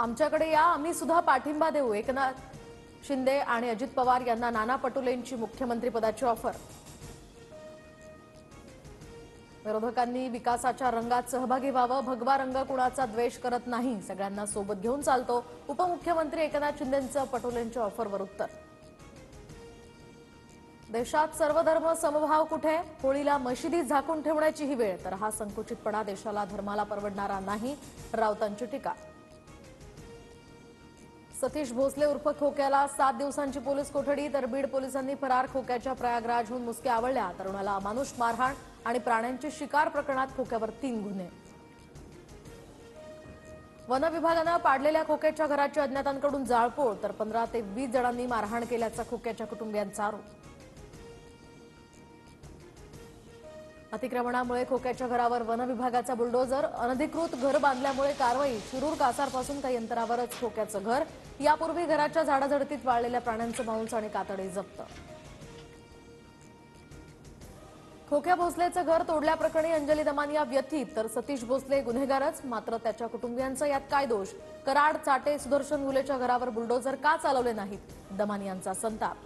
आमच्याकडे या, आम्ही सुद्धा पाठिंबा देऊ। एकनाथ शिंदे आणि अजित पवार यांना नाना पटोलेंची मुख्यमंत्रीपदाची ऑफर। विरोधकांनी विकासाच्या रंगात सहभागी व्हावं, भगवा रंग कुणाचा द्वेष करत नाही, सगळ्यांना सोबत घेऊन चालतो। उपमुख्यमंत्री एकनाथ शिंदेंचं पटोलेंच्या ऑफरवर उत्तर। देशात सर्वधर्म समभाव कुठे? होळीला मशिदी झाकून ठेवण्याची ही वेळ, तर हा संकुचितपणा देशाला धर्माला परवडणारा नाही, राऊतांची टीका। सतीश भोसले उर्फ खोक्याला 7 दिवसांची पोलीस कोठडी, तर बीड पोलिसांनी फरार खोक्याच्या प्रयागराजहून मुसक्या आवळल्या। तरुणाला अमानुष मारहाण आणि प्राण्यांची शिकार प्रकरणात खोक्यावर 3 गुन्हे। वन विभागानं पाडलेल्या खोक्याच्या घराची अज्ञातांकडून जाळपोळ, तर 15 ते 20 जणांनी मारहाण केल्याचा खोक्याच्या कुटुंबियांचा आरोप। अतिक्रमणामुळे खोक्याच्या घरावर वन विभागाचा बुलडोजर, अनधिकृत घर बांधल्यामुळे कारवाई। शिरूर कासारपासून काही अंतरावरच खोक्याचं घर। यापूर्वी घराच्या झाडाझडतीत वाळलेल्या प्राण्यांचं मांस आणि कातडे जप्त। खोक्या भोसलेचं घर तोडल्याप्रकरणी अंजली दमानिया व्यथित, तर सतीश भोसले गुन्हेगारच, मात्र त्याच्या कुटुंबियांचा यात काय दोष? कराड, चाटे, सुदर्शन गुलेच्या घरावर बुलडोजर का चालवले नाहीत? दमानियांचा संताप।